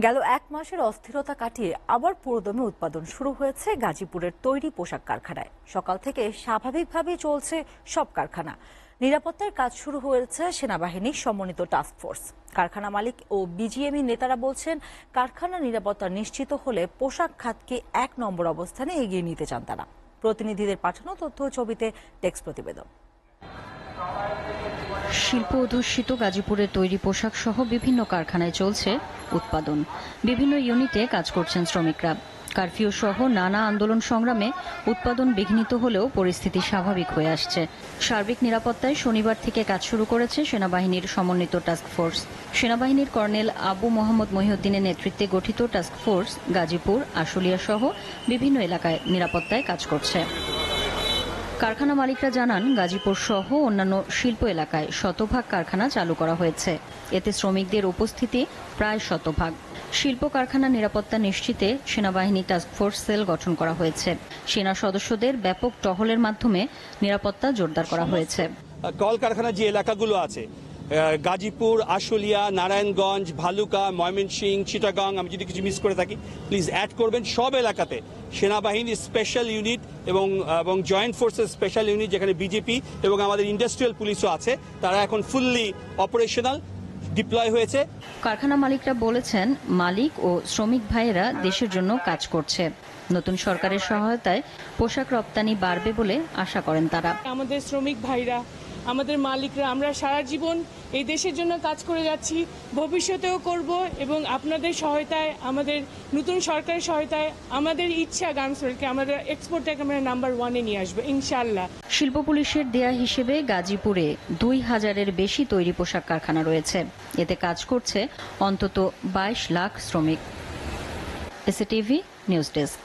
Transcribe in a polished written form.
গেল এক মাসের অস্থিরতা কাটিয়ে আবার পুরোদমে উৎপাদন শুরু হয়েছে গাজীপুরের তৈরি পোশাক কারখানায়। সকাল থেকে স্বাভাবিকভাবেই চলছে সব কারখানা। নিরাপত্তার কাজ শুরু হয়েছে সেনাবাহিনীর সমন্বিত টাস্কফোর্স। কারখানা মালিক ও বিজিএমই নেতারা বলছেন, কারখানা নিরাপত্তা নিশ্চিত হলে পোশাক খাতকে ১ নম্বর অবস্থানে এগিয়ে নিতে চান তারা। প্রতিনিধিদের পাঠানো তথ্য ও ছবিতে টেক্সট প্রতিবেদন। শিল্প অধ্যুষিত গাজীপুরের তৈরি পোশাক সহ বিভিন্ন কারখানায় চলছে উৎপাদন। বিভিন্ন ইউনিটে কাজ করছেন শ্রমিকরা। কারফিউ সহ নানা আন্দোলন সংগ্রামে উৎপাদন বিঘ্নিত হলেও পরিস্থিতি স্বাভাবিক হয়ে আসছে। সার্বিক নিরাপত্তায় শনিবার থেকে কাজ শুরু করেছে সেনাবাহিনীর সমন্বিত টাস্কফোর্স। সেনাবাহিনীর কর্নেল আবু মোহাম্মদ মহিউদ্দিনের নেতৃত্বে গঠিত টাস্কফোর্স গাজীপুর, আশুলিয়া সহ বিভিন্ন এলাকায় নিরাপত্তায় কাজ করছে। কারখানা মালিকরা জানান, গাজীপুর সহ অন্যান্য শিল্প এলাকায় শতভাগ কারখানা চালু করা হয়েছে। এতে শ্রমিকদের উপস্থিতি প্রায় শতভাগ। শিল্প কারখানা নিরাপত্তা নিশ্চিতে সেনাবাহিনী টাস্কফোর্স সেল গঠন করা হয়েছে। সেনা সদস্যদের ব্যাপক টহলের মাধ্যমে নিরাপত্তা জোরদার করা হয়েছে। কলকারখানা যে এলাকাগুলো আছে, গাজীপুর, আশুলিয়া, নারায়ণগঞ্জ, ভালুকা, ময়মনসিংহ, চিটাগাং, আমি যদি কিছু মিস করে থাকি প্লিজ অ্যাড করবেন। সব এলাকাতে সেনাবাহিনীর স্পেশাল ইউনিট এবং জয়েন্ট ফোর্সের স্পেশাল ইউনিট, যেখানে বিজেপি এবং আমাদের ইন্ডাস্ট্রিয়াল পুলিশও আছে, তারা এখন ফুললি অপারেশনাল ডিপ্লয় হয়েছে। কারখানা মালিকরা বলেছেন, মালিক ও শ্রমিক ভাইয়েরা দেশের জন্য কাজ করছে। নতুন সরকারের সহায়তায় পোশাক রপ্তানি বাড়বে বলে আশা করেন তারা। আমাদের শ্রমিক ভাইরা, আমাদের মালিকরা, আমরা সারা জীবন এই দেশের জন্য কাজ করে যাচ্ছি, ভবিষ্যতেও করব এবং আপনাদের সহায়তায়, আমাদের নতুন সরকারের সহায়তায় আমাদের ইচ্ছা গার্মেন্টসকে আমাদের এক্সপোর্টটাকে আমরা নাম্বার 1-এ নিয়ে আসবো ইনশাআল্লাহ। শিল্প পুলিশের দেয়া হিসেবে গাজীপুরে ২,০০০-এর বেশি তৈরি পোশাক কারখানা রয়েছে। এতে কাজ করছে অন্তত ২২ লাখ শ্রমিক। SATV news desk.